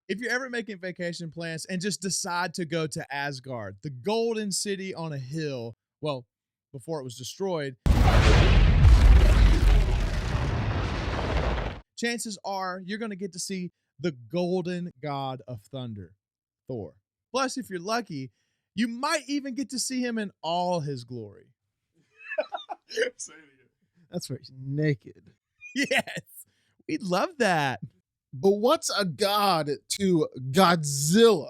If you're ever making vacation plans and just decide to go to Asgard, the golden city on a hill, well, before it was destroyed, chances are you're going to get to see the golden god of thunder, Thor. Plus, if you're lucky, you might even get to see him in all his glory. Say it again. That's right, he's naked. Yes, we'd love that. But what's a god to Godzilla?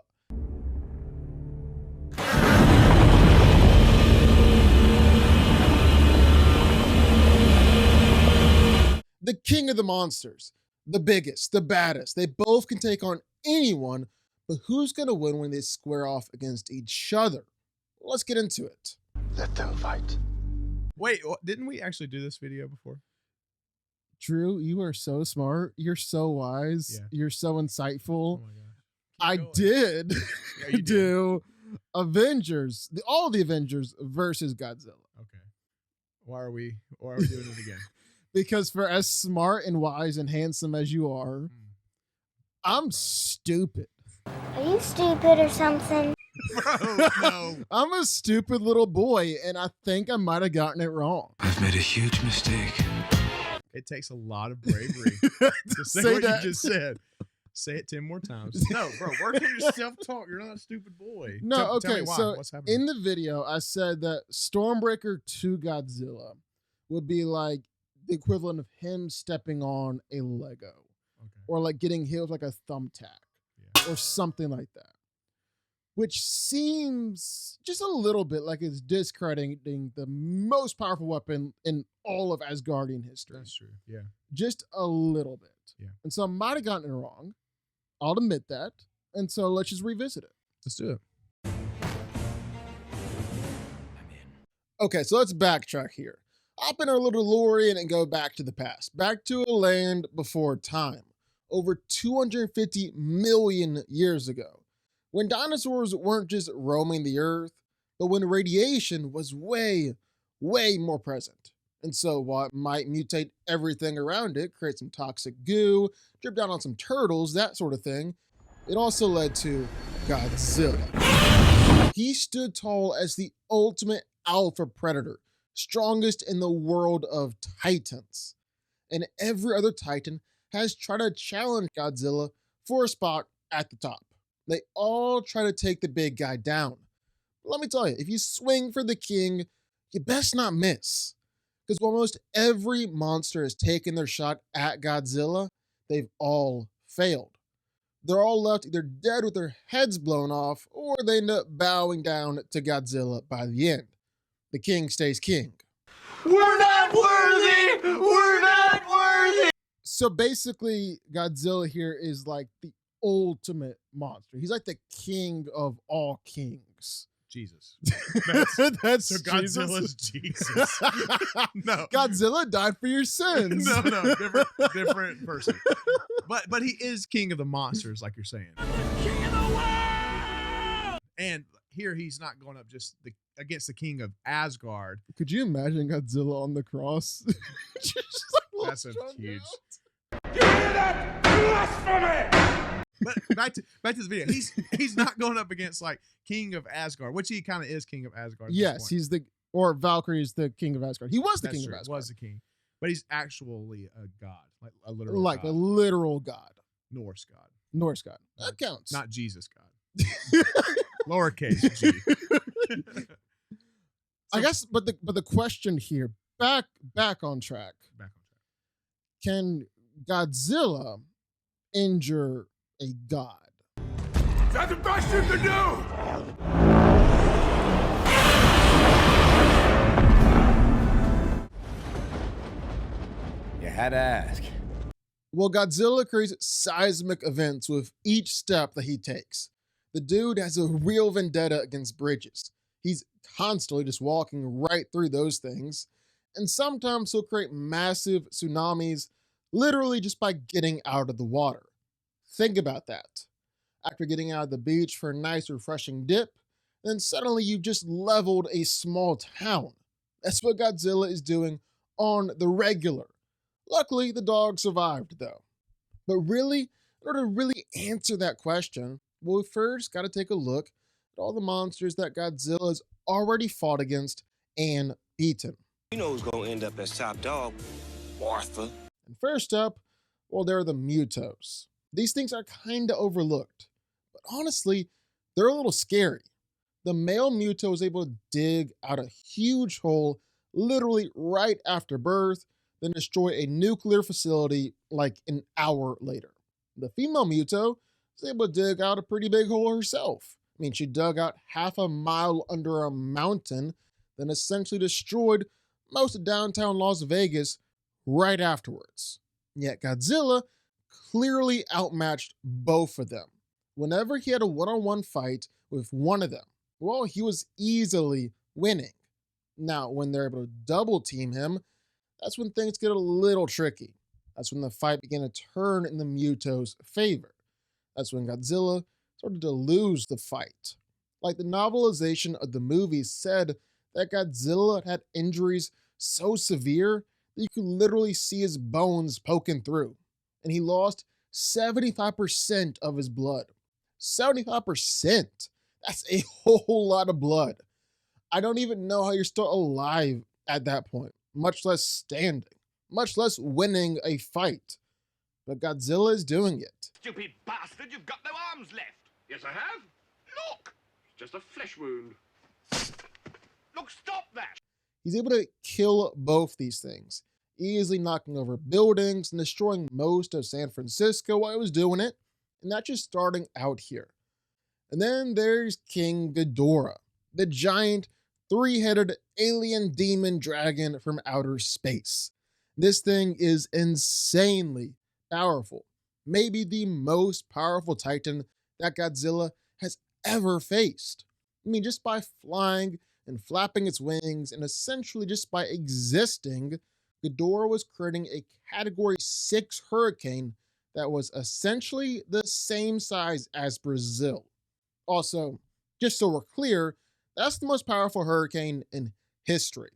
The king of the monsters, the biggest, the baddest. They both can take on anyone, but who's going to win when they square off against each other? Let's get into it. Let them fight. Wait, didn't we actually do this video before? Drew, you are so smart. You're so wise. Yeah. You're so insightful. Oh my gosh. I did Yeah, you do Avengers, all the Avengers versus Godzilla. Okay. Why are we doing it again? Because for as smart and wise and handsome as you are, I'm stupid. Are you stupid or something? Bro, no. I'm a stupid little boy, and I think I might have gotten it wrong. I've made a huge mistake. It takes a lot of bravery to say what that. you just said. Say it 10 more times. No, bro, work on your self-talk. You're not a stupid boy. No, Tell okay, me why. so What's happening? in the video, I said that Stormbreaker to Godzilla would be like the equivalent of him stepping on a Lego. Okay. Or like getting hit with like a thumbtack. Yeah. Or something like that. Which seems just a little bit like it's discrediting the most powerful weapon in all of Asgardian history. That's true. Yeah. Just a little bit. Yeah. And so I might have gotten it wrong. I'll admit that. And so let's just revisit it. Let's do it. Okay, so let's backtrack here. Hop in our little DeLorean and go back to the past. Back to a land before time. Over 250 million years ago. When dinosaurs weren't just roaming the earth, but when radiation was way, way more present. And so while it might mutate everything around it, create some toxic goo, drip down on some turtles, that sort of thing, it also led to Godzilla. He stood tall as the ultimate alpha predator, strongest in the world of titans. And every other titan has tried to challenge Godzilla for a spot at the top. They all try to take the big guy down. But let me tell you, if you swing for the king, you best not miss. Because almost every monster has taken their shot at Godzilla, they've all failed. They're all left either dead with their heads blown off, or they end up bowing down to Godzilla by the end. The king stays king. We're not worthy! We're not worthy! So basically, Godzilla here is like the ultimate monster. He's like the king of all kings. Jesus. That's So Godzilla's Jesus. No. Godzilla died for your sins. No, different person. But he is king of the monsters, like you're saying. King of the world! And here he's not going up just against the king of Asgard. Could you imagine Godzilla on the cross? Just like That's a huge. You hear that? Blasphemy! But back to the video. He's not going up against like king of Asgard, which he kind of is king of Asgard. At this Yes, point. he's or Valkyrie is the king of Asgard. He was the That's king true. of Asgard. Was the king, but he's actually a god, like a literal like god. a literal god. Norse god, Norse god. That counts. not Jesus god. Lowercase g. I guess, but the question here, back on track. Back on track. Can Godzilla injure a god? That's the best you can do! You had to ask. Well, Godzilla creates seismic events with each step that he takes. The dude has a real vendetta against bridges. He's constantly just walking right through those things. And sometimes he'll create massive tsunamis literally just by getting out of the water. Think about that. After getting out of the beach for a nice refreshing dip, then suddenly you've just leveled a small town. That's what Godzilla is doing on the regular. Luckily, the dog survived though. But really, In order to really answer that question, well, we first got to take a look at all the monsters that Godzilla has already fought against and beaten. You know who's gonna end up as top dog? Martha. And first up, well, there are the Mutos. These things are kind of overlooked, but honestly, they're a little scary. The male Muto is able to dig out a huge hole literally right after birth, then destroy a nuclear facility like an hour later. The female Muto is able to dig out a pretty big hole herself. I mean, she dug out half a mile under a mountain, then essentially destroyed most of downtown Las Vegas right afterwards. Yet Godzilla clearly outmatched both of them. Whenever he had a one-on-one fight with one of them, well, he was easily winning. Now, when they're able to double team him, that's when things get a little tricky. That's when the fight began to turn in the Muto's favor. That's when Godzilla started to lose the fight. Like the novelization of the movie said that Godzilla had injuries so severe that you could literally see his bones poking through. And he lost 75% of his blood. 75%! That's a whole lot of blood. I don't even know how you're still alive at that point, much less standing, much less winning a fight. But Godzilla is doing it. Stupid bastard, you've got no arms left. Yes, I have. Look! It's just a flesh wound. Look, stop that! He's able to kill both these things, easily knocking over buildings and destroying most of San Francisco while he was doing it. And that's just starting out here. And then there's King Ghidorah, the giant three-headed alien demon dragon from outer space. This thing is insanely powerful, maybe the most powerful Titan that Godzilla has ever faced. I mean, just by flying and flapping its wings and essentially just by existing, Ghidorah was creating a Category 6 hurricane that was essentially the same size as Brazil. Also, just so we're clear, that's the most powerful hurricane in history.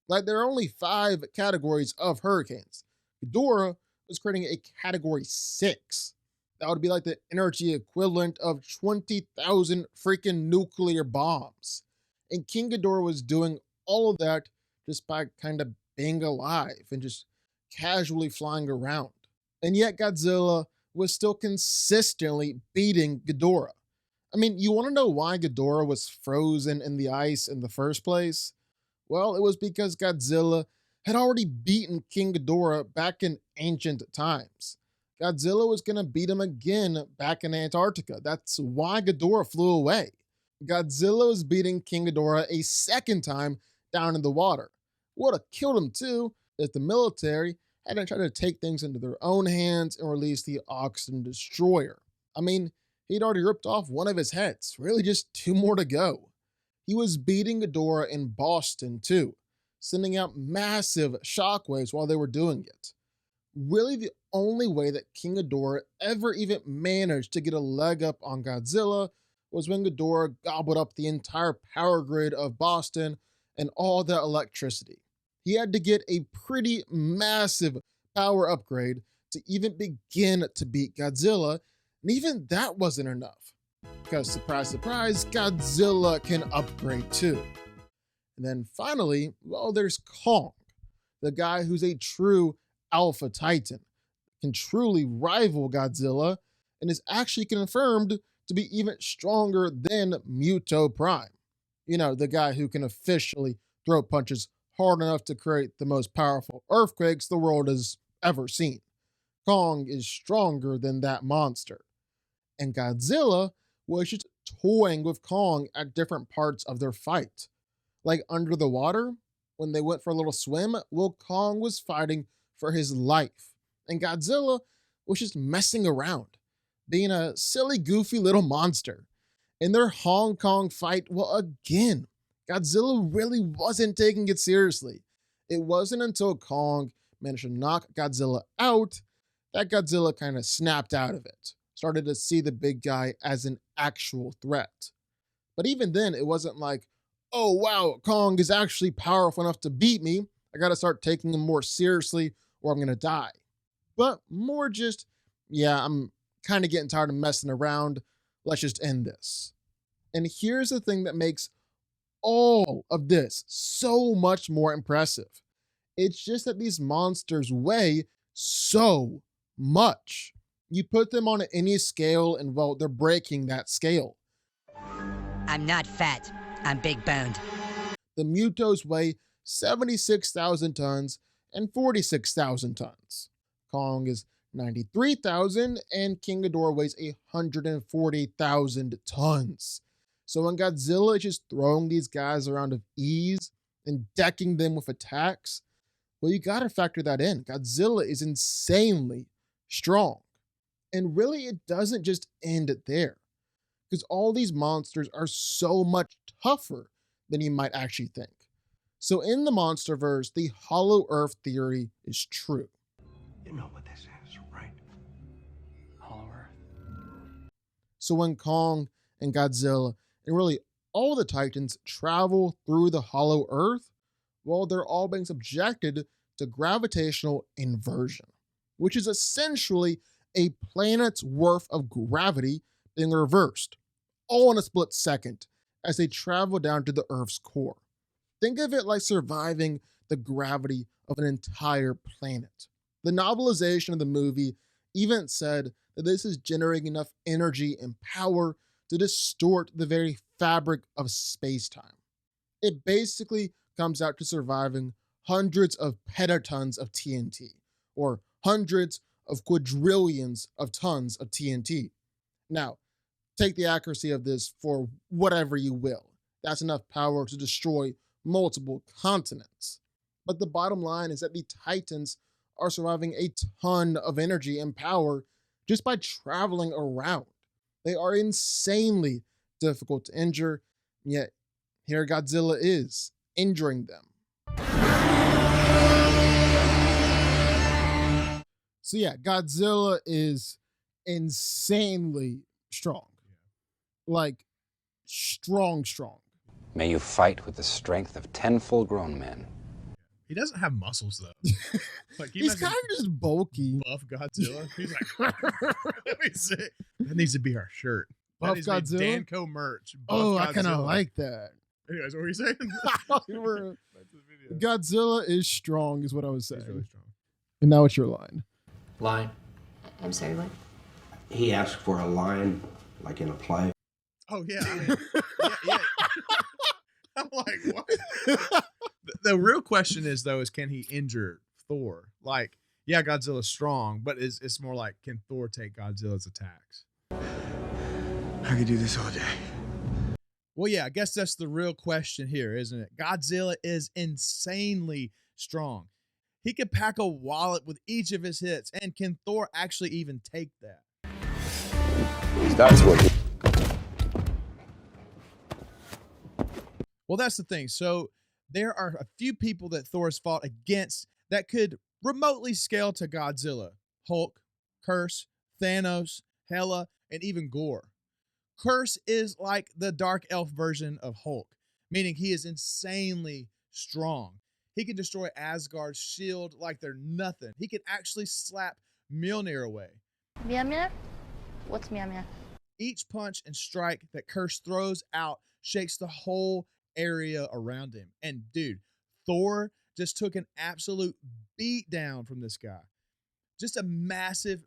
Like, there are only 5 categories of hurricanes. Ghidorah was creating a Category 6. That would be like the energy equivalent of 20,000 freaking nuclear bombs. And King Ghidorah was doing all of that just by kind of being alive and just casually flying around. And yet Godzilla was still consistently beating Ghidorah. I mean, you want to know why Ghidorah was frozen in the ice in the first place? Well, it was because Godzilla had already beaten King Ghidorah back in ancient times. Godzilla was going to beat him again back in Antarctica. That's why Ghidorah flew away. Godzilla was beating King Ghidorah a second time down in the water. Would have killed him too if the military hadn't tried to take things into their own hands and release the Oxygen Destroyer. I mean, he'd already ripped off one of his heads, really just 2 more to go. He was beating Ghidorah in Boston too, sending out massive shockwaves while they were doing it. Really, the only way that King Ghidorah ever even managed to get a leg up on Godzilla was when Ghidorah gobbled up the entire power grid of Boston and all the electricity. He had to get a pretty massive power upgrade to even begin to beat Godzilla, and even that wasn't enough. Because surprise, surprise, Godzilla can upgrade too. And then finally, well, there's Kong, the guy who's a true Alpha Titan, can truly rival Godzilla, and is actually confirmed to be even stronger than Muto Prime. You know, the guy who can officially throw punches hard enough to create the most powerful earthquakes the world has ever seen. Kong is stronger than that monster. And Godzilla was just toying with Kong at different parts of their fight. Like under the water, when they went for a little swim, well, Kong was fighting for his life. And Godzilla was just messing around, being a silly, goofy little monster. In their Hong Kong fight, well, again, Godzilla really wasn't taking it seriously. It wasn't until Kong managed to knock Godzilla out that Godzilla kind of snapped out of it, started to see the big guy as an actual threat. But even then, it wasn't like, oh wow, Kong is actually powerful enough to beat me. I gotta start taking him more seriously or I'm gonna die. But more just, yeah, I'm kind of getting tired of messing around. Let's just end this. And here's the thing that makes all of this so much more impressive. It's just that these monsters weigh so much. You put them on any scale and, well, they're breaking that scale. I'm not fat. I'm big boned. The Mutos weigh 76,000 tons and 46,000 tons. Kong is 93,000 and King Ghidorah weighs 140,000 tons. So when Godzilla is just throwing these guys around with ease and decking them with attacks, well, you gotta factor that in. Godzilla is insanely strong. And really, it doesn't just end there, because all these monsters are so much tougher than you might actually think. So in the Monsterverse, the Hollow Earth theory is true. You know what this is, right? Hollow Earth. So when Kong and Godzilla and really all the Titans travel through the Hollow Earth, well, they're all being subjected to gravitational inversion, which is essentially a planet's worth of gravity being reversed, all in a split second, as they travel down to the Earth's core. Think of it like surviving the gravity of an entire planet. The novelization of the movie even said that this is generating enough energy and power to distort the very fabric of space-time. It basically comes out to surviving hundreds of petatons of TNT, or hundreds of quadrillions of tons of TNT. Now, take the accuracy of this for whatever you will. That's enough power to destroy multiple continents. But the bottom line is that the Titans are surviving a ton of energy and power just by traveling around. They are insanely difficult to injure, yet here Godzilla is, injuring them. So yeah, Godzilla is insanely strong. Like, strong. May you fight with the strength of 10 full-grown men. He doesn't have muscles though. Like He's kind of just bulky. buff Godzilla. He's like, let me see. That needs to be our shirt. That Buff needs to be Godzilla? DanCo merch. Buff Oh, I kind of Godzilla. like that. Anyways, what were you saying? We're- Back to the video. Godzilla is strong, is what I was saying. He's really strong. And now it's your line. Line. I'm sorry, what? He asked for a line, like in a play. Oh yeah, I mean, yeah. I'm like, what? The real question is though, is can he injure Thor? Like, yeah, Godzilla's strong, but it's more like, can Thor take Godzilla's attacks? I could do this all day. Well, yeah, I guess that's the real question here, isn't it? Godzilla is insanely strong. He could pack a wallet with each of his hits, and can Thor actually even take that? That's what. Well, that's the thing. So there are a few people that Thor has fought against that could remotely scale to Godzilla. Hulk, Curse, Thanos, Hela, and even Gore. Curse is like the dark elf version of Hulk, meaning he is insanely strong. He can destroy Asgard's shield like they're nothing. He can actually slap Mjolnir away. Mjolnir? What's Mjolnir? Each punch and strike that Curse throws out shakes the whole area around him. And dude, Thor just took an absolute beat down from this guy. Just a massive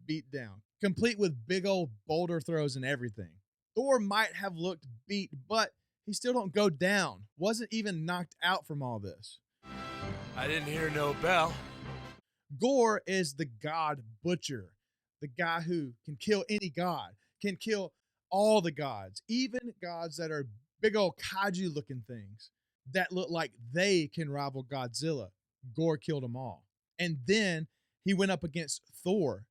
beat down, complete with big old boulder throws and everything. Thor might have looked beat, but he still don't go down. Wasn't even knocked out from all this. I didn't hear no bell. Gore is the god butcher, the guy who can kill any god, can kill all the gods, even gods that are big old kaiju looking things that look like they can rival Godzilla. Gore killed them all. And then he went up against Thor.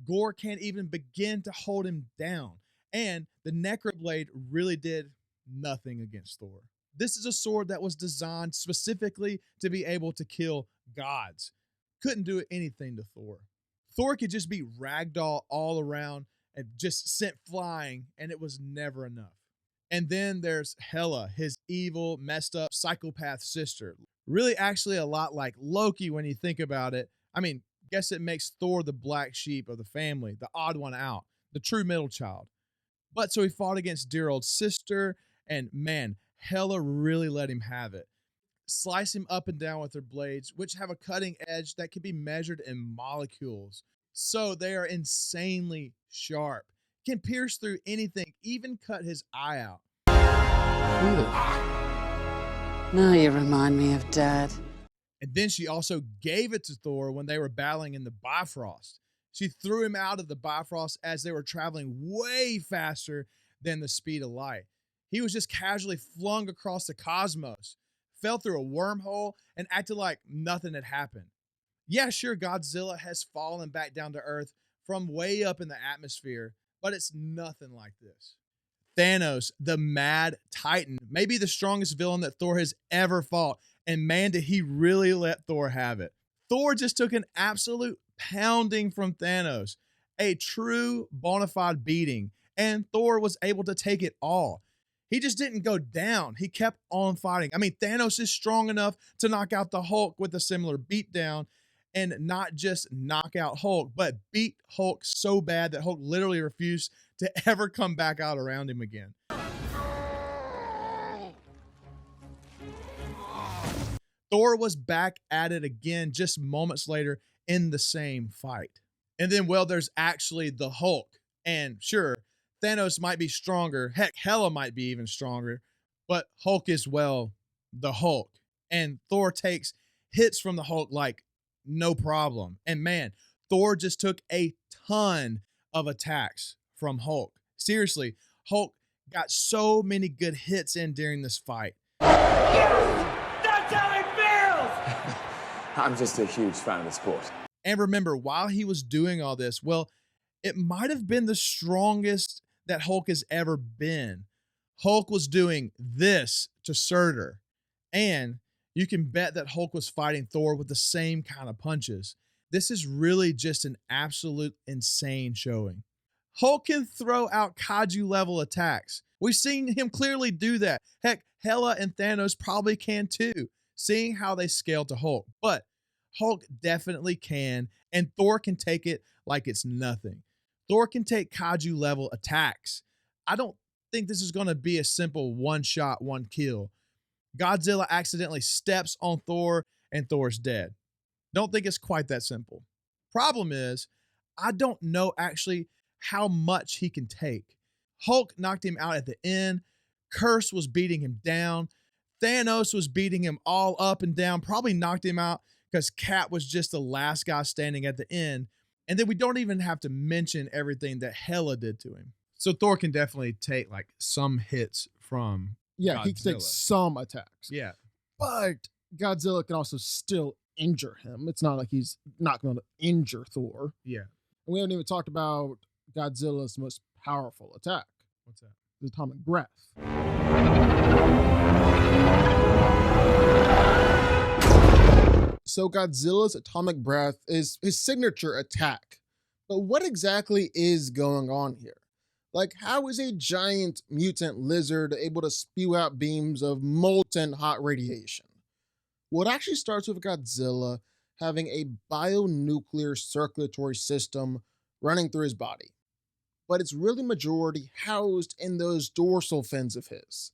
Gore can't even begin to hold him down. And the Necroblade really did nothing against Thor. This is a sword that was designed specifically to be able to kill gods. Couldn't do anything to Thor. Thor could just be ragdoll all around and just sent flying, and it was never enough. And then there's Hela, his evil, messed up psychopath sister. Really actually a lot like Loki when you think about it. I mean, Guess it makes Thor the black sheep of the family, the odd one out, the true middle child. But so he fought against dear old sister, and man, Hela really let him have it. Slice him up and down with their blades, which have a cutting edge that can be measured in molecules. So they are insanely sharp, can pierce through anything, even cut his eye out. Now you remind me of Dad. And then she also gave it to Thor when they were battling in the Bifrost. She threw him out of the Bifrost as they were traveling way faster than the speed of light. He was just casually flung across the cosmos, fell through a wormhole, and acted like nothing had happened. Yeah, sure, Godzilla has fallen back down to Earth from way up in the atmosphere, but it's nothing like this. Thanos, the Mad Titan, may be the strongest villain that Thor has ever fought, and man, did he really let Thor have it. Thor just took an absolute pounding from Thanos, a true bona fide beating, and Thor was able to take it all. He just didn't go down. He kept on fighting. I mean, Thanos is strong enough to knock out the Hulk with a similar beatdown, and not just knock out Hulk, but beat Hulk so bad that Hulk literally refused to ever come back out around him again. Thor was back at it again just moments later in the same fight. And then, well, there's actually the Hulk. And sure, Thanos might be stronger. Heck, Hela might be even stronger. But Hulk is, well, the Hulk. And Thor takes hits from the Hulk like no problem. And man, Thor just took a ton of attacks from Hulk. Seriously, Hulk got so many good hits in during this fight. That's how it feels! I'm just a huge fan of the sport. And remember, while he was doing all this, well, it might have been the strongest that Hulk has ever been. Hulk was doing this to Surtur. And you can bet that Hulk was fighting Thor with the same kind of punches. This is really just an absolute insane showing. Hulk can throw out kaiju level attacks. We've seen him clearly do that. Heck, Hela and Thanos probably can too, seeing how they scale to Hulk. But Hulk definitely can, and Thor can take it like it's nothing. Thor can take kaiju level attacks. I don't think this is going to be a simple one shot, one kill. Godzilla accidentally steps on Thor and Thor's dead. Don't think it's quite that simple. Problem is, I don't know actually how much he can take. Hulk knocked him out at the end. Curse was beating him down. Thanos was beating him all up and down, probably knocked him out because Cap was just the last guy standing at the end. And then we don't even have to mention everything that Hela did to him. So Thor can definitely take like some hits from Yeah, Godzilla. he can take some attacks. Yeah. But Godzilla can also still injure him. It's not like he's not going to injure Thor. Yeah. And we haven't even talked about Godzilla's most powerful attack. What's that? The atomic breath. So Godzilla's atomic breath is his signature attack. But what exactly is going on here? Like, how is a giant mutant lizard able to spew out beams of molten hot radiation? Well, it actually starts with Godzilla having a bionuclear circulatory system running through his body. But it's really majority housed in those dorsal fins of his.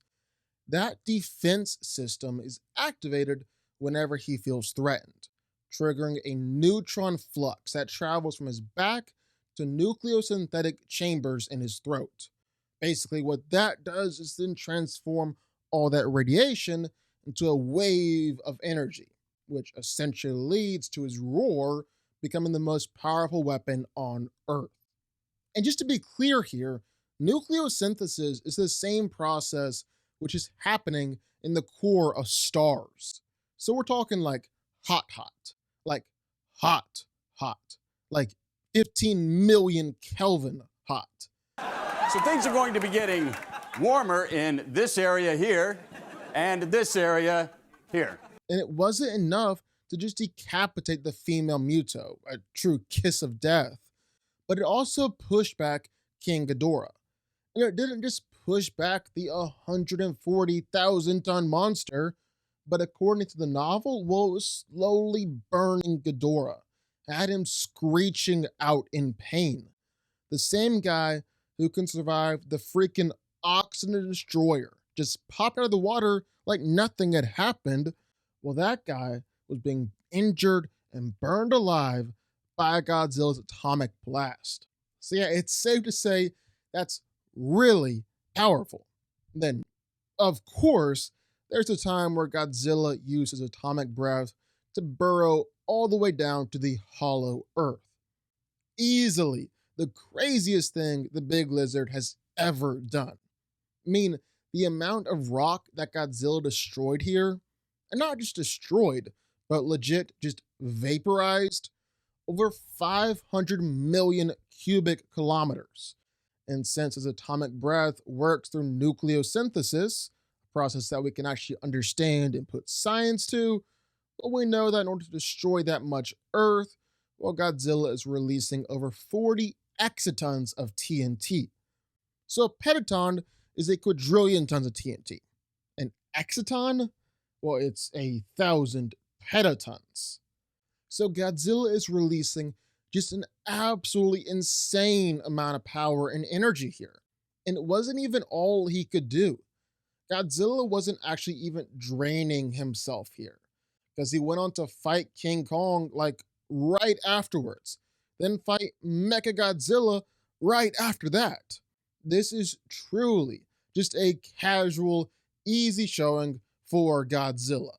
That defense system is activated whenever he feels threatened, triggering a neutron flux that travels from his back to nucleosynthetic chambers in his throat. Basically, what that does is then transform all that radiation into a wave of energy, which essentially leads to his roar becoming the most powerful weapon on Earth. And just to be clear here, nucleosynthesis is the same process which is happening in the core of stars. So we're talking like hot, like hot, like 15 million Kelvin hot. So things are going to be getting warmer in this area here and this area here. And it wasn't enough to just decapitate the female Muto, a true kiss of death, but it also pushed back King Ghidorah. And it didn't just push back the 140,000 ton monster, but according to the novel, well, it was slowly burning Ghidorah, had him screeching out in pain. The same guy who can survive the freaking oxygen destroyer just popped out of the water like nothing had happened. Well, that guy was being injured and burned alive by Godzilla's atomic blast. So yeah, it's safe to say that's really powerful. Then, of course, there's a time where Godzilla used his atomic breath to burrow all the way down to the hollow earth. Easily the craziest thing the big lizard has ever done. I mean, the amount of rock that Godzilla destroyed here, and not just destroyed, but legit just vaporized, over 500 million cubic kilometers. And since his atomic breath works through nucleosynthesis, a process that we can actually understand and put science to, well, we know that in order to destroy that much Earth, well, Godzilla is releasing over 40 exatons of TNT. So a petaton is a quadrillion tons of TNT. An exaton? Well, it's 1,000 petatons. So Godzilla is releasing just an absolutely insane amount of power and energy here. And it wasn't even all he could do. Godzilla wasn't actually even draining himself here, because he went on to fight King Kong like right afterwards, then fight Mechagodzilla right after that. This is truly just a casual, easy showing for Godzilla.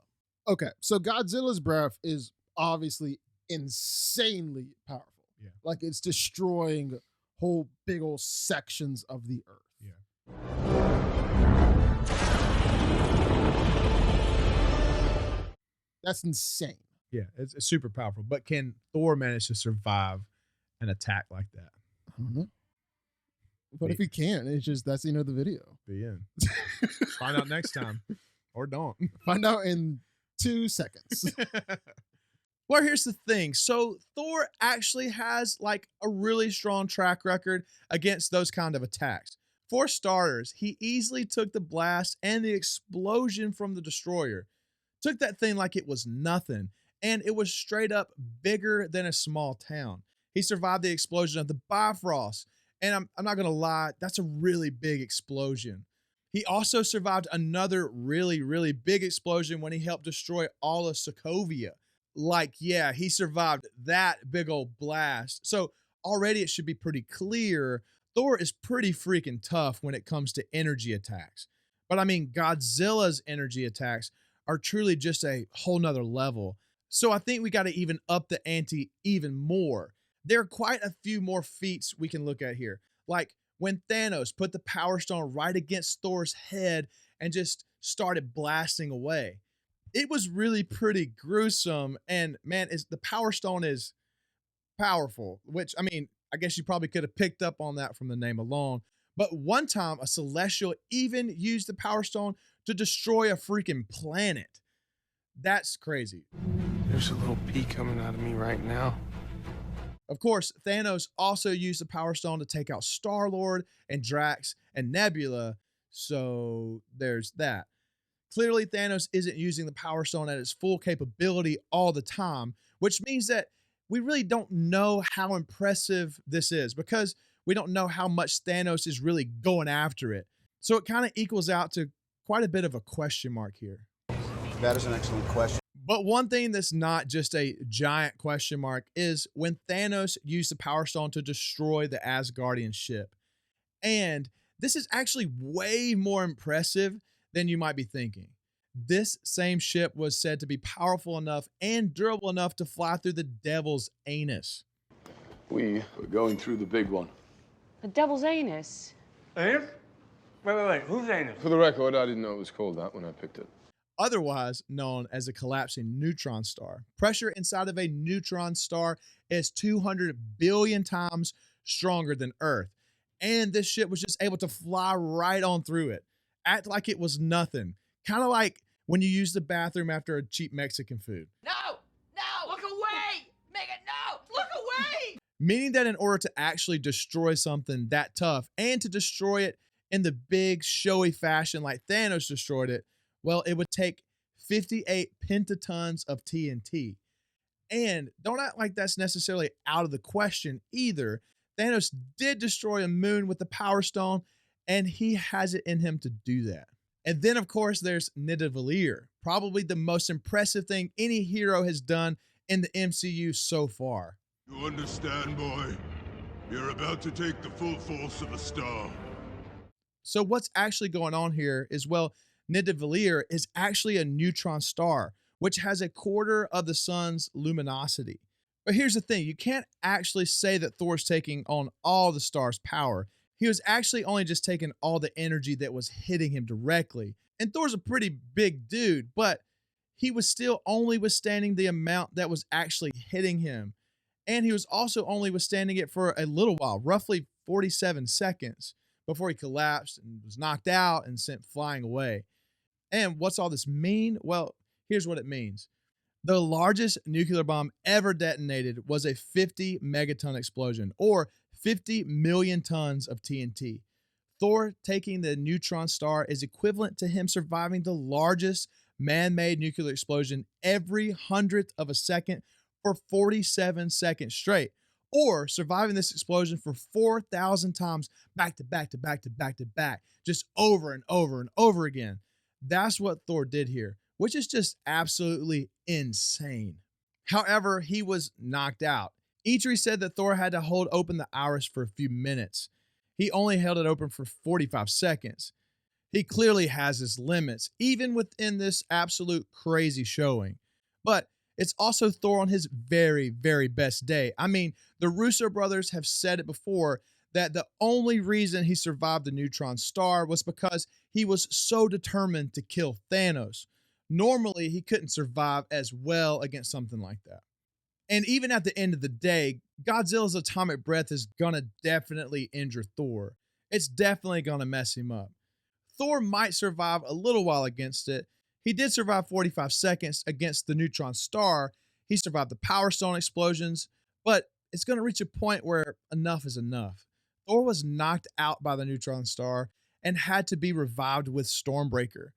Okay, so Godzilla's breath is obviously insanely powerful. Yeah. Like it's destroying whole big old sections of the earth. Yeah. That's insane. Yeah, it's super powerful. But can Thor manage to survive an attack like that? I don't know. What if he can? It's just that's the end of the video. The end. Find out next time. Or don't. Find out in 2 seconds. Well, here's the thing. So Thor actually has like a really strong track record against those kind of attacks. For starters, he easily took the blast and the explosion from the destroyer. Took that thing like it was nothing. And it was straight up bigger than a small town. He survived the explosion of the Bifrost. And I'm not going to lie, that's a really big explosion. He also survived another really, really big explosion when he helped destroy all of Sokovia. Like, yeah, he survived that big old blast. So already it should be pretty clear Thor is pretty freaking tough when it comes to energy attacks. But I mean, Godzilla's energy attacks are truly just a whole nother level. So I think we got to even up the ante even more. There are quite a few more feats we can look at here. Like when Thanos put the Power Stone right against Thor's head and just started blasting away. It was really pretty gruesome. And man, the Power Stone is powerful, which I mean, I guess you probably could have picked up on that from the name alone. But one time a Celestial even used the Power Stone to destroy a freaking planet. That's crazy. There's a little pea coming out of me right now. Of course, Thanos also used the Power Stone to take out Star-Lord and Drax and Nebula. So there's that. Clearly, Thanos isn't using the Power Stone at its full capability all the time, which means that we really don't know how impressive this is because we don't know how much Thanos is really going after it. So it kind of equals out to quite a bit of a question mark here. That is an excellent question. But one thing that's not just a giant question mark is when Thanos used the Power Stone to destroy the Asgardian ship. And this is actually way more impressive than you might be thinking. This same ship was said to be powerful enough and durable enough to fly through the devil's anus. We're going through the big one. The devil's anus? Anus? Wait. Who's anus? For the record, I didn't know it was called that when I picked it. Otherwise known as a collapsing neutron star. Pressure inside of a neutron star is 200 billion times stronger than Earth. And this ship was just able to fly right on through it. Act like it was nothing. Kind of like when you use the bathroom after a cheap Mexican food. No! Look away! Megan, no! Look away! Meaning that in order to actually destroy something that tough and to destroy it in the big showy fashion like Thanos destroyed it, well, it would take 58 pentatons of TNT. And don't act like that's necessarily out of the question either. Thanos did destroy a moon with the Power Stone, and he has it in him to do that. And then, of course, there's Nidavellir, probably the most impressive thing any hero has done in the MCU so far. You understand, boy? You're about to take the full force of a star. So what's actually going on here is, well, Nidavellir is actually a neutron star, which has a quarter of the sun's luminosity. But here's the thing, you can't actually say that Thor's taking on all the star's power. He was actually only just taking all the energy that was hitting him directly. And Thor's a pretty big dude, but he was still only withstanding the amount that was actually hitting him. And he was also only withstanding it for a little while, roughly 47 seconds, before he collapsed and was knocked out and sent flying away. And what's all this mean? Well, here's what it means. The largest nuclear bomb ever detonated was a 50 megaton explosion, or 50 million tons of TNT. Thor taking the neutron star is equivalent to him surviving the largest man-made nuclear explosion every 100th of a second for 47 seconds straight, or surviving this explosion for 4,000 times back to back to back to back to back, just over and over and over again. That's what Thor did here, which is just absolutely insane. However, he was knocked out. Eitri said that Thor had to hold open the iris for a few minutes. He only held it open for 45 seconds. He clearly has his limits, even within this absolute crazy showing. But it's also Thor on his very, very best day. I mean, the Russo brothers have said it before that the only reason he survived the neutron star was because he was so determined to kill Thanos. Normally, he couldn't survive as well against something like that. And even at the end of the day, Godzilla's atomic breath is gonna definitely injure Thor. It's definitely gonna mess him up. Thor might survive a little while against it. He did survive 45 seconds against the neutron star. He survived the Power Stone explosions, but it's gonna reach a point where enough is enough. Thor was knocked out by the neutron star and had to be revived with Stormbreaker.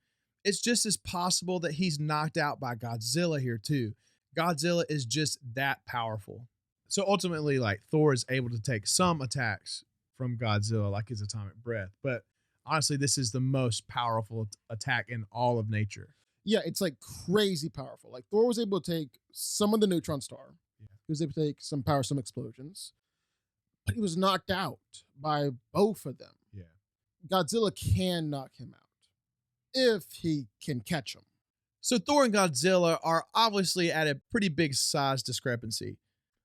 It's just as possible that he's knocked out by Godzilla here too. Godzilla is just that powerful. So ultimately, like, Thor is able to take some attacks from Godzilla, like his atomic breath. But honestly, this is the most powerful attack in all of nature. Yeah, it's like crazy powerful. Like, Thor was able to take some of the neutron star. Yeah. He was able to take some Power Stone explosions. But he was knocked out by both of them. Yeah. Godzilla can knock him out if he can catch him. So Thor and Godzilla are obviously at a pretty big size discrepancy.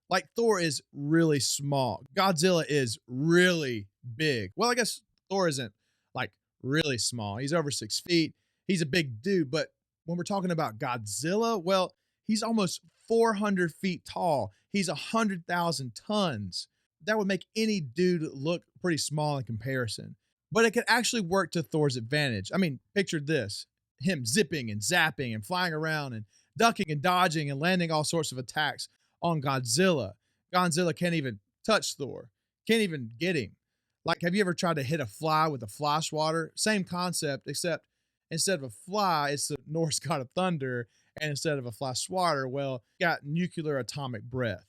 Like, Thor is really small. Godzilla is really big. Well, I guess Thor isn't like really small. He's over 6 feet. He's a big dude. But when we're talking about Godzilla, well, he's almost 400 feet tall. He's 100,000 tons. That would make any dude look pretty small in comparison. But it could actually work to Thor's advantage. I mean, picture this. Him zipping and zapping and flying around and ducking and dodging and landing all sorts of attacks on Godzilla. Godzilla can't even touch Thor. Can't even get him. Like, have you ever tried to hit a fly with a fly swatter? Same concept, except instead of a fly, it's the Norse god of thunder. And instead of a fly swatter, well, got nuclear atomic breath.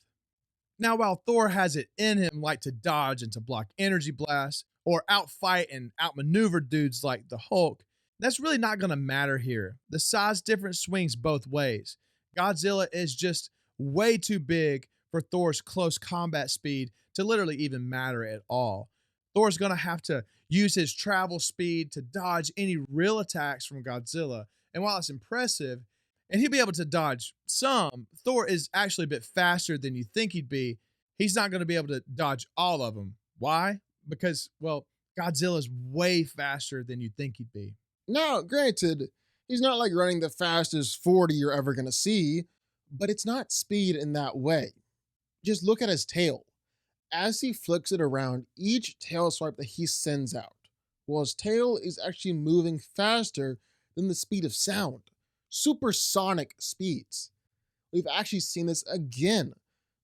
Now, while Thor has it in him, like to dodge and to block energy blasts or outfight and outmaneuver dudes like the Hulk, that's really not going to matter here. The size difference swings both ways. Godzilla is just way too big for Thor's close combat speed to literally even matter at all. Thor's going to have to use his travel speed to dodge any real attacks from Godzilla. And while it's impressive, and he'll be able to dodge some, Thor is actually a bit faster than you think he'd be. He's not going to be able to dodge all of them. Why? Because, well, Godzilla's way faster than you'd think he'd be. Now, granted, he's not like running the fastest 40 you're ever going to see, but it's not speed in that way. Just look at his tail. As he flicks it around, each tail swipe that he sends out, well, his tail is actually moving faster than the speed of sound. Supersonic speeds. We've actually seen this again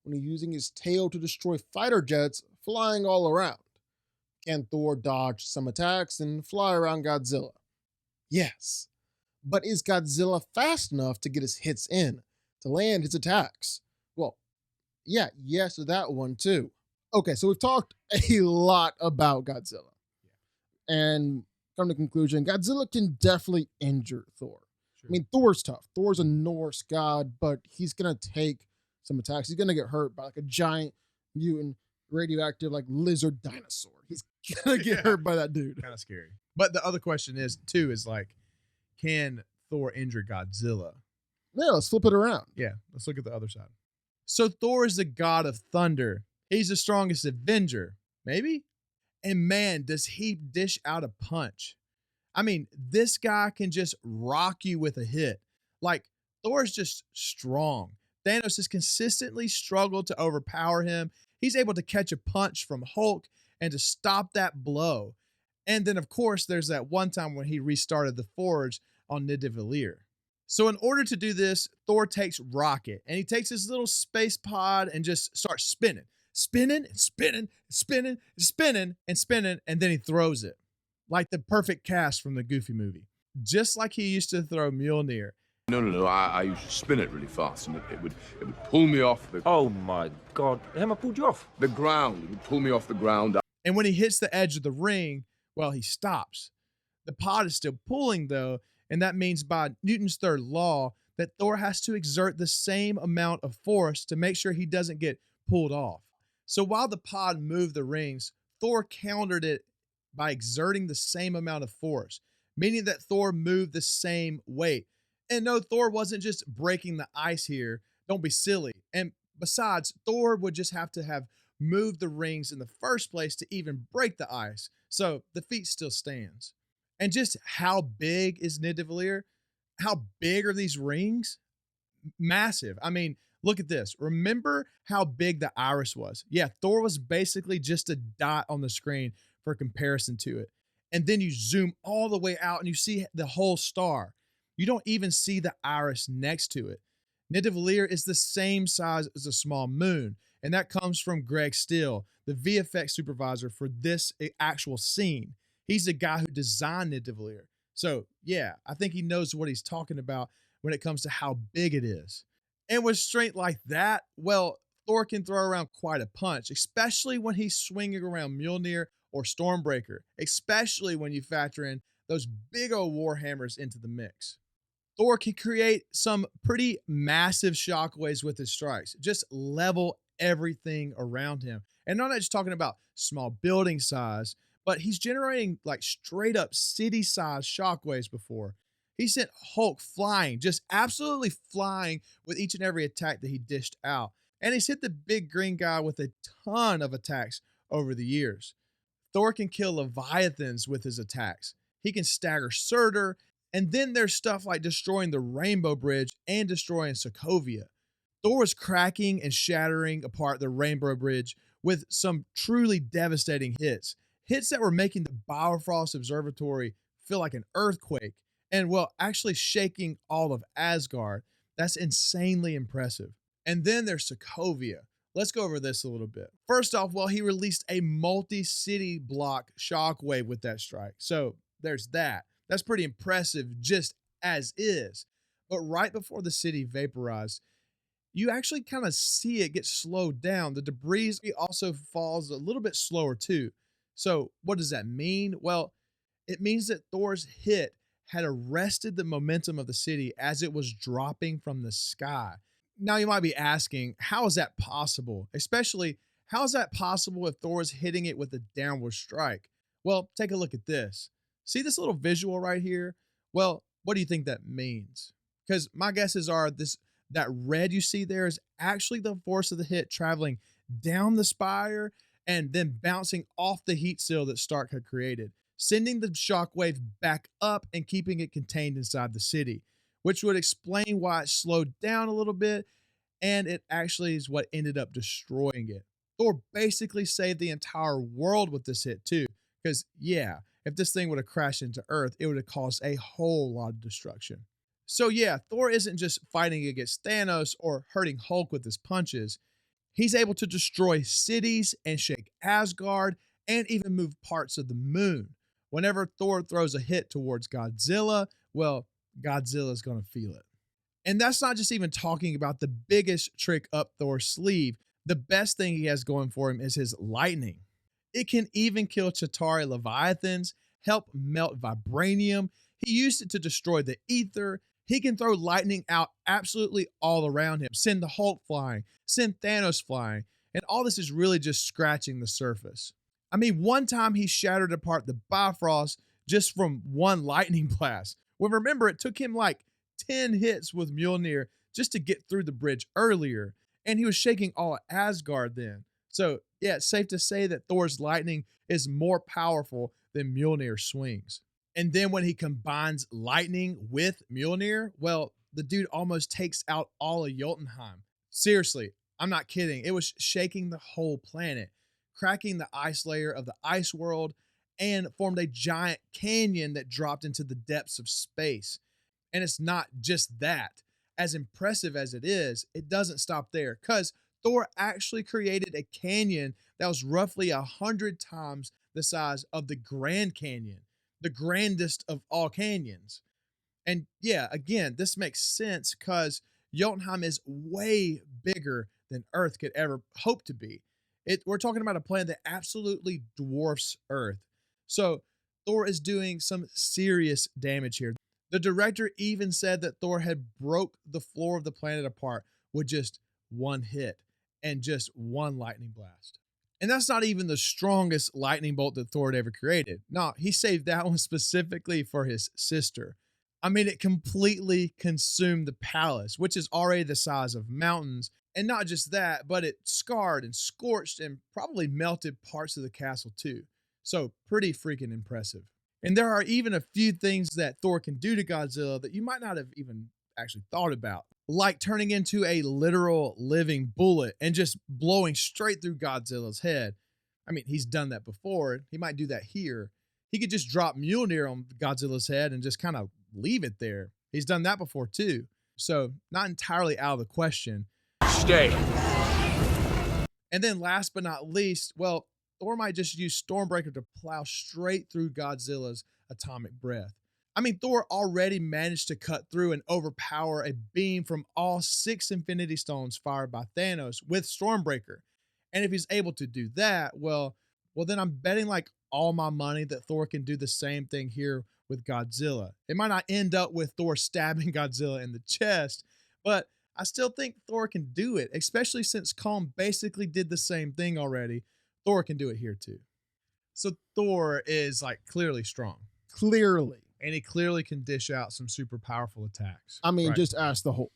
when he's using his tail to destroy fighter jets flying all around. Can Thor dodge some attacks and fly around Godzilla? Yes. But is Godzilla fast enough to get his hits in, to land his attacks? Yeah, yes to that one too. Okay, so we've talked a lot about Godzilla. And come to conclusion, Godzilla can definitely injure Thor. I mean, Thor's tough. Thor's a Norse god, but he's gonna take some attacks. He's gonna get hurt by like a giant mutant radioactive like lizard dinosaur. He's gonna get hurt by that dude. Kind of scary. But the other question is too is like, can Thor injure Godzilla? Yeah, let's flip it around. Yeah, let's look at the other side. So Thor is the god of thunder. He's the strongest Avenger, maybe? And man, does he dish out a punch. I mean, this guy can just rock you with a hit. Like, Thor's just strong. Thanos has consistently struggled to overpower him. He's able to catch a punch from Hulk and to stop that blow. And then, of course, there's that one time when he restarted the Forge on Nidavellir. So in order to do this, Thor takes Rocket, and he takes his little space pod and just starts spinning. Spinning and spinning, spinning, spinning, and spinning, and then he throws it. Like the perfect cast from the Goofy movie. Just like he used to throw Mjolnir. No. I used to spin it really fast, and it would pull me off the... Oh my God. How pulled you off? The ground. It would pull me off the ground. And when he hits the edge of the ring, well, he stops. The pod is still pulling, though, and that means by Newton's third law that Thor has to exert the same amount of force to make sure he doesn't get pulled off. So while the pod moved the rings, Thor countered it by exerting the same amount of force, meaning that Thor moved the same weight. And no, Thor wasn't just breaking the ice here. Don't be silly. And besides, Thor would just have to have moved the rings in the first place to even break the ice. So the feat still stands. And just how big is Nidavellir? How big are these rings? Massive. I mean, look at this. Remember how big the iris was? Yeah, Thor was basically just a dot on the screen for comparison to it. And then you zoom all the way out and you see the whole star. You don't even see the iris next to it. Nidavellir is the same size as a small moon. And that comes from Greg Steele, the VFX supervisor for this actual scene. He's the guy who designed Nidavellir. So yeah, I think he knows what he's talking about when it comes to how big it is. And with strength like that, well, Thor can throw around quite a punch, especially when he's swinging around Mjolnir or Stormbreaker, especially when you factor in those big old warhammers into the mix. Thor can create some pretty massive shockwaves with his strikes, just level everything around him. And I'm not just talking about small building size, but he's generating like straight up city size shockwaves before. He sent Hulk flying, just absolutely flying with each and every attack that he dished out. And he's hit the big green guy with a ton of attacks over the years. Thor can kill Leviathans with his attacks. He can stagger Surtur. And then there's stuff like destroying the Rainbow Bridge and destroying Sokovia. Thor was cracking and shattering apart the Rainbow Bridge with some truly devastating hits. Hits that were making the Bifrost Observatory feel like an earthquake. And well, actually shaking all of Asgard. That's insanely impressive. And then there's Sokovia. Let's go over this a little bit. First off, well, he released a multi-city block shockwave with that strike. So there's that. That's pretty impressive just as is. But right before the city vaporized, you actually kind of see it get slowed down. The debris also falls a little bit slower too. So what does that mean? Well, it means that Thor's hit had arrested the momentum of the city as it was dropping from the sky. Now you might be asking, how is that possible? Especially, how is that possible if Thor is hitting it with a downward strike? Well, take a look at this. See this little visual right here? Well, what do you think that means? Because my guesses are that red you see there is actually the force of the hit traveling down the spire and then bouncing off the heat seal that Stark had created, sending the shockwave back up and keeping it contained inside the city, which would explain why it slowed down a little bit, and it actually is what ended up destroying it. Thor basically saved the entire world with this hit too, because yeah, if this thing would have crashed into Earth, it would have caused a whole lot of destruction. So yeah, Thor isn't just fighting against Thanos or hurting Hulk with his punches. He's able to destroy cities and shake Asgard and even move parts of the moon. Whenever Thor throws a hit towards Godzilla, well, Godzilla's going to feel it. And that's not just even talking about the biggest trick up Thor's sleeve. The best thing he has going for him is his lightning. It can even kill Chitauri Leviathans, help melt vibranium. He used it to destroy the ether. He can throw lightning out absolutely all around him, send the Hulk flying, send Thanos flying, and all this is really just scratching the surface. I mean, one time he shattered apart the Bifrost just from one lightning blast. Well, remember, it took him like 10 hits with Mjolnir just to get through the bridge earlier, and he was shaking all of Asgard then. So, yeah, it's safe to say that Thor's lightning is more powerful than Mjolnir swings. And then when he combines lightning with Mjolnir, well, the dude almost takes out all of Jotunheim. Seriously, I'm not kidding. It was shaking the whole planet, cracking the ice layer of the ice world, and formed a giant canyon that dropped into the depths of space. And it's not just that. As impressive as it is, it doesn't stop there, because Thor actually created a canyon that was roughly 100 times the size of the Grand Canyon, the grandest of all canyons. And yeah, again, this makes sense because Jotunheim is way bigger than Earth could ever hope to be. We're talking about a planet that absolutely dwarfs Earth. So Thor is doing some serious damage here. The director even said that Thor had broke the floor of the planet apart with just one hit and just one lightning blast. And that's not even the strongest lightning bolt that Thor had ever created. No, he saved that one specifically for his sister. I mean, it completely consumed the palace, which is already the size of mountains. And not just that, but it scarred and scorched and probably melted parts of the castle too. So pretty freaking impressive. And there are even a few things that Thor can do to Godzilla that you might not have even actually thought about, like turning into a literal living bullet and just blowing straight through Godzilla's head. I mean, he's done that before. He might do that here. He could just drop Mjolnir on Godzilla's head and just kind of leave it there. He's done that before too. So not entirely out of the question. Stay. And then last but not least, well, Thor might just use Stormbreaker to plow straight through Godzilla's atomic breath. I mean, Thor already managed to cut through and overpower a beam from all 6 Infinity Stones fired by Thanos with Stormbreaker. And if he's able to do that, well, then I'm betting like all my money that Thor can do the same thing here with Godzilla. It might not end up with Thor stabbing Godzilla in the chest, but I still think Thor can do it, especially since Kong basically did the same thing already. Thor can do it here too. So Thor is like clearly strong. Clearly. And he clearly can dish out some super powerful attacks. I mean, right? just ask the Hulk.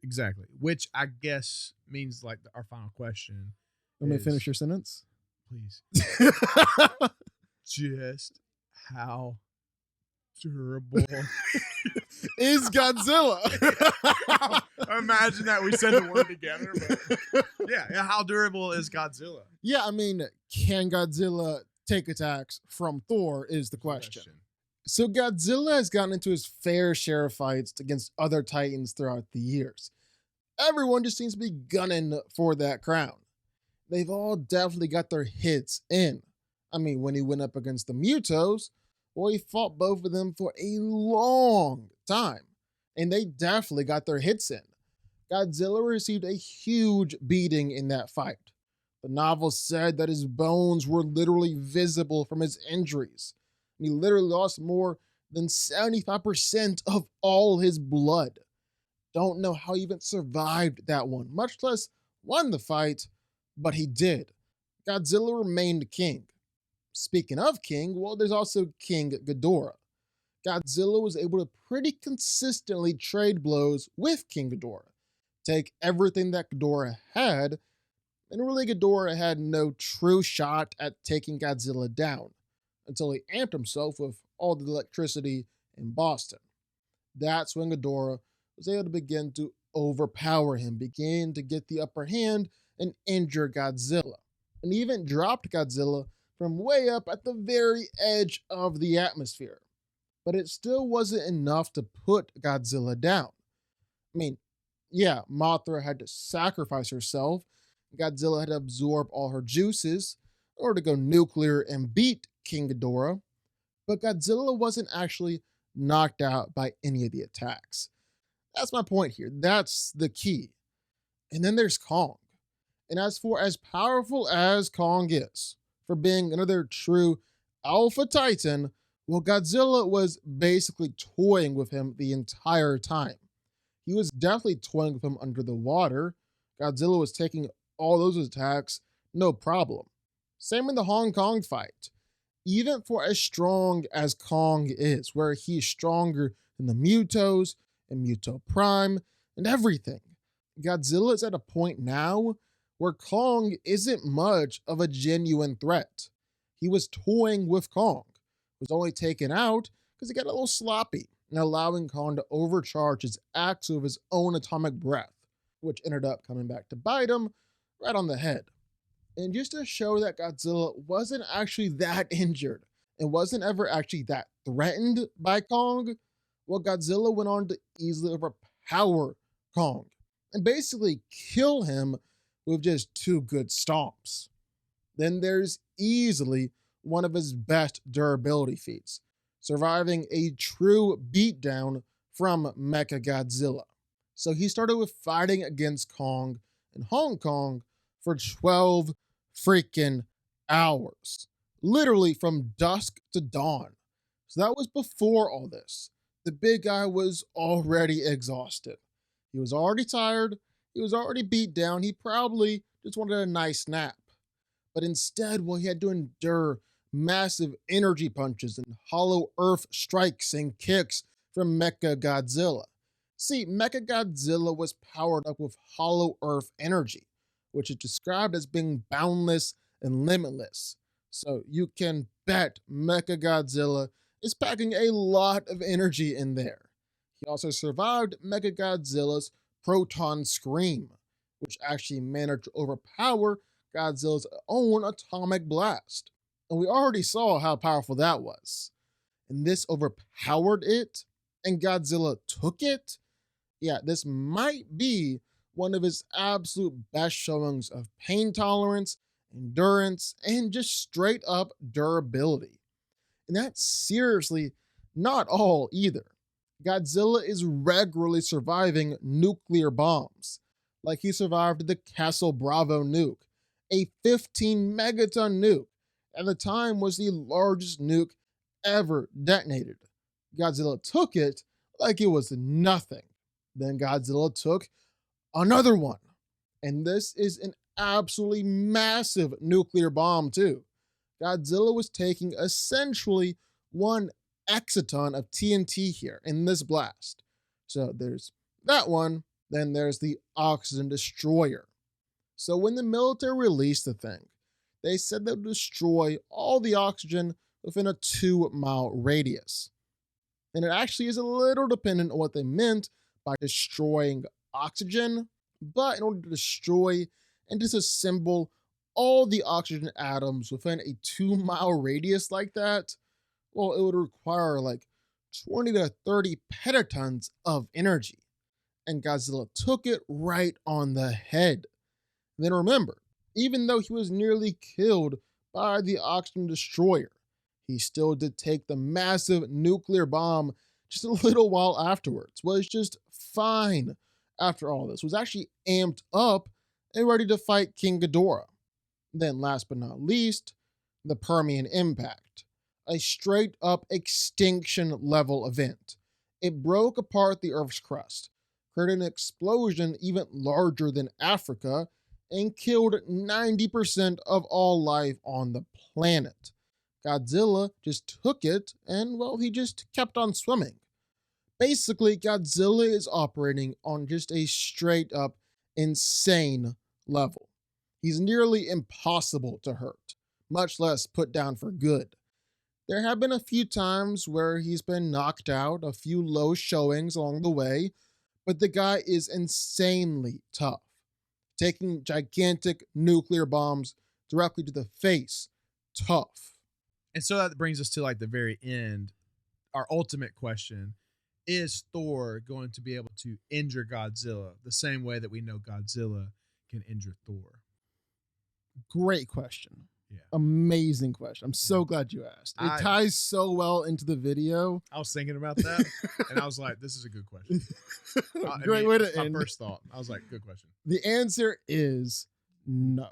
Exactly. Which I guess means like our final question. Let me finish your sentence. Please. Just how durable is Godzilla? Imagine that we said the word together. But yeah, how durable is Godzilla? Yeah, I mean, can Godzilla take attacks from Thor is the question. So Godzilla has gotten into his fair share of fights against other Titans throughout the years. Everyone just seems to be gunning for that crown. They've all definitely got their hits in. I mean, when he went up against the Mutos, well, he fought both of them for a long time, and they definitely got their hits in. Godzilla received a huge beating in that fight. The novel said that his bones were literally visible from his injuries. He literally lost more than 75% of all his blood. Don't know how he even survived that one, much less won the fight, but he did. Godzilla remained king. Speaking of king, well, there's also King Ghidorah. Godzilla was able to pretty consistently trade blows with King Ghidorah, take everything that Ghidorah had, and really Ghidorah had no true shot at taking Godzilla down until he amped himself with all the electricity in Boston. That's when Ghidorah was able to begin to overpower him, begin to get the upper hand and injure Godzilla, and even dropped Godzilla from way up at the very edge of the atmosphere. But it still wasn't enough to put Godzilla down. I mean, yeah, Mothra had to sacrifice herself. Godzilla had to absorb all her juices in order to go nuclear and beat King Ghidorah. But Godzilla wasn't actually knocked out by any of the attacks. That's my point here. That's the key. And then there's Kong. And as for as powerful as Kong is, for being another true alpha titan, well, Godzilla was basically toying with him the entire time. He was definitely toying with him under the water. Godzilla was taking all those attacks, no problem. Same in the Hong Kong fight. Even for as strong as Kong is, where he's stronger than the Mutos and Muto Prime and everything, Godzilla is at a point now where Kong isn't much of a genuine threat. He was toying with Kong, was only taken out because he got a little sloppy and allowing Kong to overcharge his axe with his own atomic breath, which ended up coming back to bite him right on the head. And just to show that Godzilla wasn't actually that injured and wasn't ever actually that threatened by Kong, well, Godzilla went on to easily overpower Kong and basically kill him with just 2 good stomps. Then there's easily one of his best durability feats, surviving a true beatdown from Mechagodzilla. So he started with fighting against Kong in Hong Kong for 12 freaking hours, literally from dusk to dawn. So that was before all this. The big guy was already exhausted. He was already tired. He was already beat down. He probably just wanted a nice nap. But instead, well, he had to endure massive energy punches and hollow earth strikes and kicks from Mechagodzilla. See, Mechagodzilla was powered up with hollow earth energy, which is described as being boundless and limitless. So you can bet Mechagodzilla is packing a lot of energy in there. He also survived Mechagodzilla's proton scream, which actually managed to overpower Godzilla's own atomic blast. And we already saw how powerful that was. And this overpowered it, and Godzilla took it? Yeah, this might be one of his absolute best showings of pain tolerance, endurance, and just straight up durability. And that's seriously not all either. Godzilla is regularly surviving nuclear bombs, like he survived the Castle Bravo nuke, a 15 megaton nuke, at the time was the largest nuke ever detonated. Godzilla took it like it was nothing. Then Godzilla took another one. And this is an absolutely massive nuclear bomb too. Godzilla was taking essentially 1 exaton of TNT here in this blast. So there's that one, then there's the oxygen destroyer. So when the military released the thing, they said they would destroy all the oxygen within a 2-mile radius. And it actually is a little dependent on what they meant by destroying oxygen, but in order to destroy and disassemble all the oxygen atoms within a 2-mile radius like that, well, it would require like 20 to 30 petatons of energy. And Godzilla took it right on the head. And then remember, even though he was nearly killed by the oxygen destroyer, he still did take the massive nuclear bomb just a little while afterwards, was just fine after all this, was actually amped up and ready to fight King Ghidorah. Then last but not least, the Permian impact, a straight up extinction level event. It broke apart the Earth's crust, created an explosion even larger than Africa, and killed 90% of all life on the planet. Godzilla just took it and, well, he just kept on swimming. Basically, Godzilla is operating on just a straight up insane level. He's nearly impossible to hurt, much less put down for good. There have been a few times where he's been knocked out, a few low showings along the way, but the guy is insanely tough, taking gigantic nuclear bombs directly to the face. Tough. And so that brings us to like the very end. Our ultimate question: is Thor going to be able to injure Godzilla the same way that we know Godzilla can injure Thor? Great question. Yeah. Amazing question. I'm so glad you asked. It ties so well into the video. I was thinking about that, and I was like, this is a good question. Great way to my end. First thought. I was like, good question. The answer is No.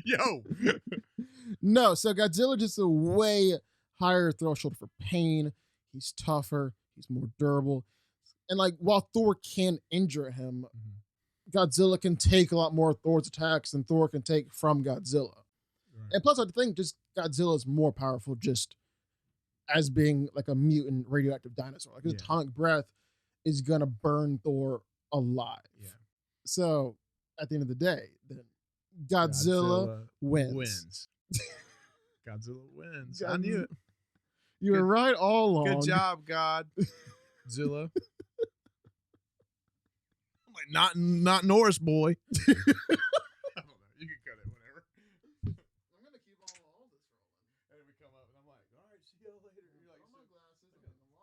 Yo. No, so Godzilla just a way higher threshold for pain. He's tougher. He's more durable. And like, while Thor can injure him, Godzilla can take a lot more Thor's attacks than Thor can take from Godzilla. Right. And plus, I think just Godzilla is more powerful just as being like a mutant radioactive dinosaur. Like his atomic breath is gonna burn Thor alive. Yeah. So at the end of the day, then Godzilla wins. Godzilla wins. I knew it. You were right all along. Good job, Godzilla. I'm like, not Norris boy.